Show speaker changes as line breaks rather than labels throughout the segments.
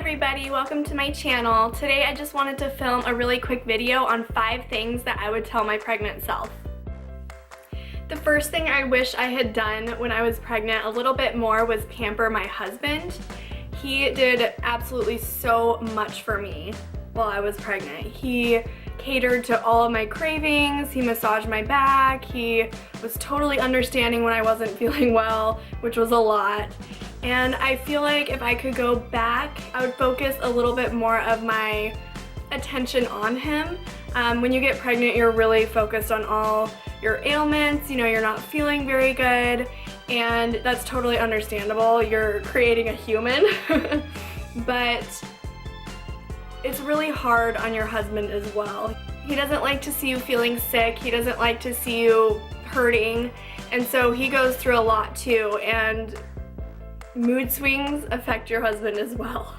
everybody, welcome to my channel. Today I just wanted to film a really quick video on 5 things that I would tell my pregnant self. The first thing I wish I had done when I was pregnant a little bit more was pamper my husband. He did absolutely so much for me while I was pregnant. He catered to all of my cravings, he massaged my back, he was totally understanding when I wasn't feeling well, which was a lot. And I feel like if I could go back, I would focus a little bit more of my attention on him. When you get pregnant, you're really focused on all your ailments, you're not feeling very good, and that's totally understandable. You're creating a human. But it's really hard on your husband as well. He doesn't like to see you feeling sick, he doesn't like to see you hurting, and so he goes through a lot too, and mood swings affect your husband as well.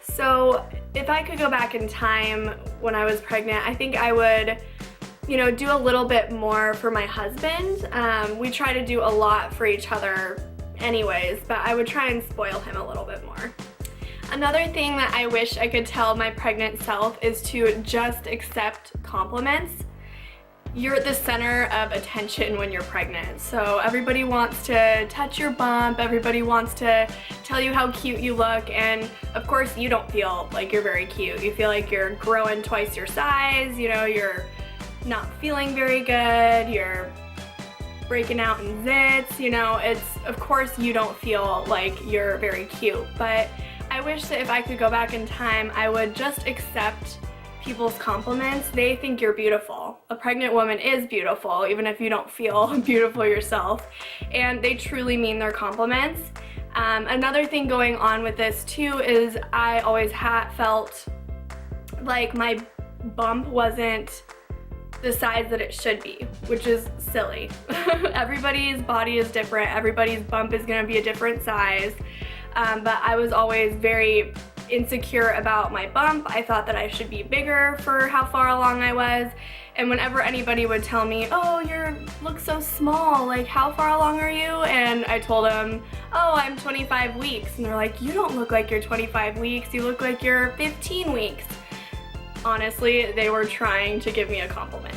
So if I could go back in time when I was pregnant, I think I would, do a little bit more for my husband. We try to do a lot for each other anyways, but I would try and spoil him a little bit more. Another thing that I wish I could tell my pregnant self is to just accept compliments. You're the center of attention when you're pregnant, so everybody wants to touch your bump, everybody wants to tell you how cute you look, and of course you don't feel like you're very cute. You feel like you're growing twice your size, you're not feeling very good, you're breaking out in zits, of course you don't feel like you're very cute, but I wish that if I could go back in time, I would just accept people's compliments. They think you're beautiful. A pregnant woman is beautiful, even if you don't feel beautiful yourself, and they truly mean their compliments. Another thing going on with this too is I always felt like my bump wasn't the size that it should be, which is silly. Everybody's body is different, everybody's bump is gonna be a different size, but I was always very insecure about my bump. I thought that I should be bigger for how far along I was, and whenever anybody would tell me, oh, you look so small, like how far along are you? And I told them, oh, I'm 25 weeks, and they're like, you don't look like you're 25 weeks, you look like you're 15 weeks. Honestly, they were trying to give me a compliment.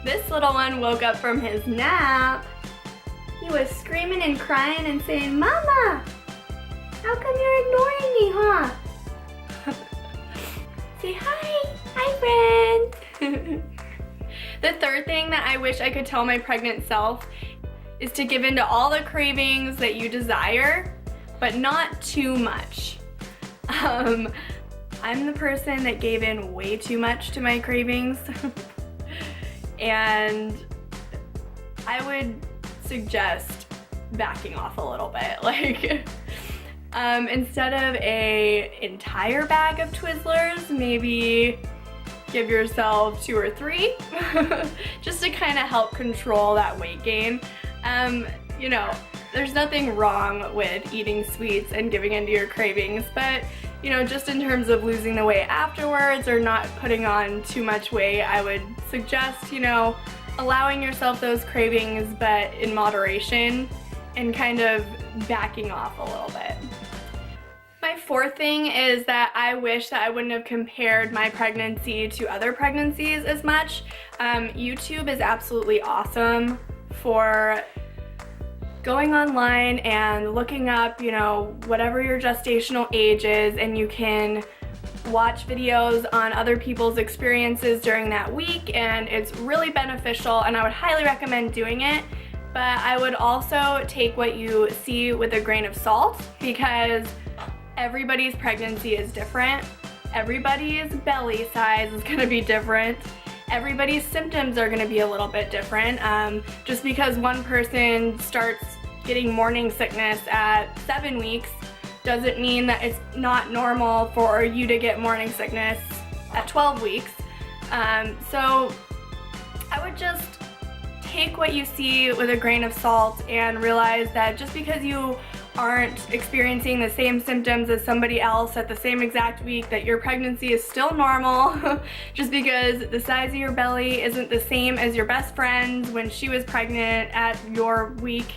This little one woke up from his nap. He was screaming and crying and saying, Mama, how come you're ignoring me, huh? Say hi friends. The third thing that I wish I could tell my pregnant self is to give in to all the cravings that you desire, but not too much. I'm the person that gave in way too much to my cravings, and I would suggest backing off a little bit. Like, instead of an entire bag of Twizzlers, maybe give yourself 2 or 3, just to kind of help control that weight gain. There's nothing wrong with eating sweets and giving into your cravings, but just in terms of losing the weight afterwards or not putting on too much weight, I would suggest, allowing yourself those cravings, but in moderation, and kind of backing off a little bit. My fourth thing is that I wish that I wouldn't have compared my pregnancy to other pregnancies as much. YouTube is absolutely awesome for going online and looking up, whatever your gestational age is, and you can watch videos on other people's experiences during that week, and it's really beneficial, and I would highly recommend doing it. But I would also take what you see with a grain of salt, because everybody's pregnancy is different. Everybody's belly size is gonna be different. Everybody's symptoms are gonna be a little bit different. Just because one person starts getting morning sickness at 7 weeks doesn't mean that it's not normal for you to get morning sickness at 12 weeks. So I would just take what you see with a grain of salt and realize that just because you aren't experiencing the same symptoms as somebody else at the same exact week, that your pregnancy is still normal. Just because the size of your belly isn't the same as your best friend's when she was pregnant at your week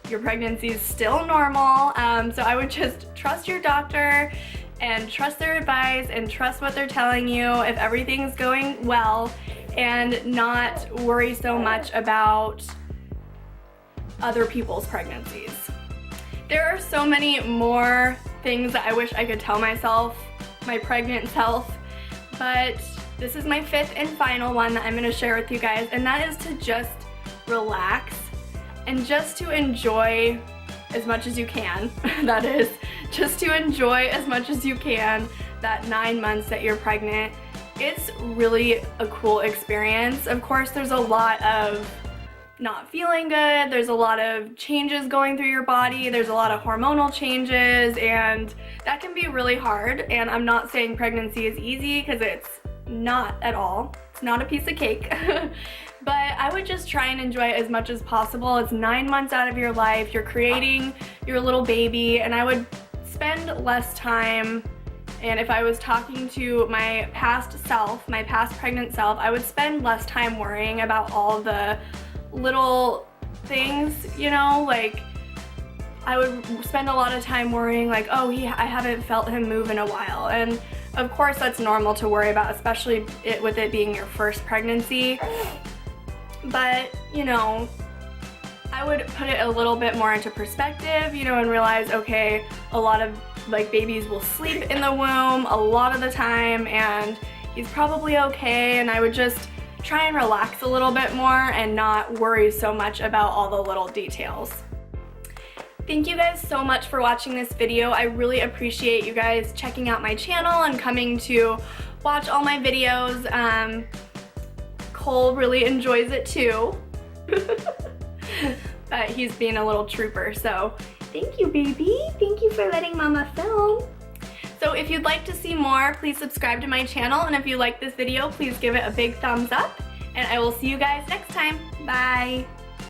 your pregnancy is still normal. So I would just trust your doctor and trust their advice and trust what they're telling you if everything's going well, and not worry so much about other people's pregnancies. There are so many more things that I wish I could tell myself, my pregnant self, but this is my 5th and final one that I'm going to share with you guys, and that is to just relax and just to enjoy as much as you can. That is, just to enjoy as much as you can that 9 months that you're pregnant. It's really a cool experience. Of course, there's a lot of not feeling good, there's a lot of changes going through your body, there's a lot of hormonal changes, and that can be really hard. And I'm not saying pregnancy is easy, because it's not at all. It's not a piece of cake. But I would just try and enjoy it as much as possible. It's 9 months out of your life, you're creating your little baby, and I would spend less time, and if I was talking to my past self, my past pregnant self, I would spend less time worrying about all the little things, you know, like I would spend a lot of time worrying like, oh, I haven't felt him move in a while. And of course that's normal to worry about, especially with it being your first pregnancy. But, you know, I would put it a little bit more into perspective, you know, and realize, okay, a lot of like babies will sleep in the womb a lot of the time, and he's probably okay. And I would just try and relax a little bit more and not worry so much about all the little details. Thank you guys so much for watching this video. I really appreciate you guys checking out my channel and coming to watch all my videos. Cole really enjoys it too. But he's being a little trooper, so thank you, baby. Thank you for letting mama film. So if you'd like to see more, please subscribe to my channel, and if you like this video, please give it a big thumbs up, and I will see you guys next time. Bye!